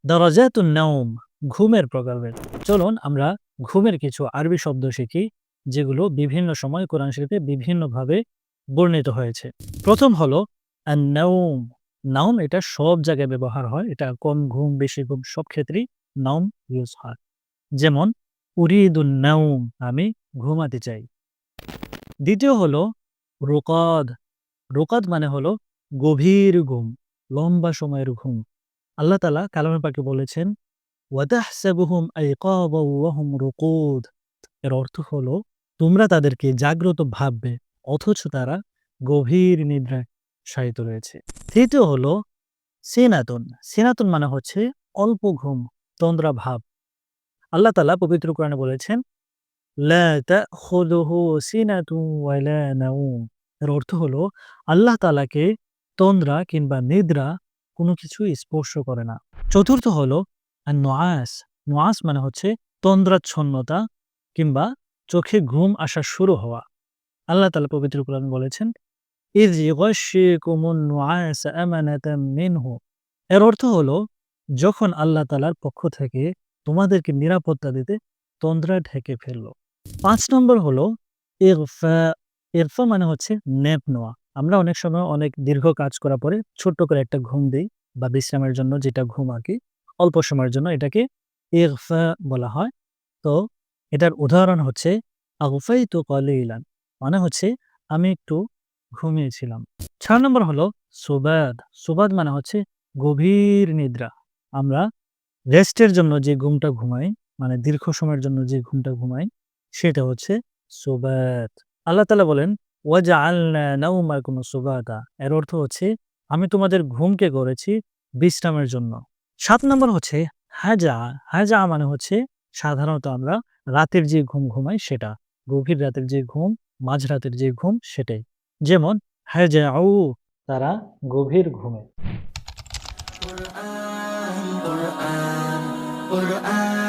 দারাজাতুন নাওম, ঘুমের প্রকারভেদ। চলুন আমরা ঘুমের কিছু আরবি শব্দ শিখি, যেগুলো বিভিন্ন সময় কোরআন শরীফে বিভিন্নভাবে বর্ণিত হয়েছে। প্রথম হলো আন-নাওম। নাওম এটা সব জায়গায় ব্যবহার হয়। এটা কম ঘুম, বেশি ঘুম সব ক্ষেত্রেই নাওম ইউজ হয়। যেমন উরিদুন নাওম, আমি ঘুমাতে চাই। দ্বিতীয় হলো রুকাদ। রুকাদ মানে হলো গভীর ঘুম, লম্বা সময়ের ঘুম। আল্লাহ তাআলা কালামে পাকে বলেছেন, ওয়াতাহসাবুহুম আইকাযা ওয়া হুম রুকুদ। এর অর্থ হলো তোমরা তাদেরকে জাগ্রত ভাববে অথচ তারা গভীর নিদ্রায় শায়িত রয়েছে। তৃতীয় হলো সিনাতুন। সিনাতুন মানে হচ্ছে অল্প ঘুম, তন্দ্রা ভাব। আল্লাহ তাআলা পবিত্র কোরআনে বলেছেন, লা তাখুযুহু সিনাতুন ওয়া লা নাওম। এর অর্থ হলো আল্লাহ তাআলাকে তন্দ্রা কিংবা নিদ্রা কোনো কিছু স্পর্শ করে না। চতুর্থ হলো নুআস। নুআস মানে হচ্ছে তন্দ্রাচ্ছন্নতা কিংবা চোখে ঘুম আসা শুরু হওয়া। আল্লাহ তাআলা পবিত্র কোরআনে বলেছেন, ইয ইগাশশিকুমুন নুআসা আমানাতাম মিনহু। এর অর্থ হলো যখন আল্লাহ তাআলার পক্ষ থেকে তোমাদেরকে নিরাপত্তা দিতে তন্দ্রা ঢেকে ফেলল। ৫ নম্বর হলো ইগফা। ইগফা মানে হচ্ছে ন্যাপ নেওয়া। আমরা অনেক সময় অনেক দীর্ঘ কাজ করার পরে ছোট্ট করে একটা ঘুম দেই বা বিশ্রামের জন্য যেটা ঘুম আরকি, অল্প সময়ের জন্য এটাকে ইগফা বলা হয়। তো এটার উদাহরণ হচ্ছে আগফাইতু কলিলান, মানে হচ্ছে আমি একটু ঘুমিয়েছিলাম। ৬ নম্বর হলো সুবাদ। সুবাদ মানে হচ্ছে গভীর নিদ্রা। আমরা রেস্টের জন্য যে ঘুমটা ঘুমাই, মানে দীর্ঘ সময়ের জন্য যে ঘুমটা ঘুমাই, সেটা হচ্ছে সুবাত। আল্লাহ তাআলা বলেন, ওয়াজআলনা নাওমাকুম সুবাতা। এর অর্থ হচ্ছে আমি তোমাদের ঘুমকে গড়েছি বিশ্রামের জন্য। ৭ নম্বর হচ্ছে হাজা। হাজা মানে হচ্ছে সাধারণত আমরা রাতের যে ঘুম ঘুমাই সেটা। গভীর রাতের যে ঘুম, মাঝরাতের যে ঘুম সেটাই। যেমন হাজাউ, তারা গভীর ঘুমে। Quran, Quran, Quran.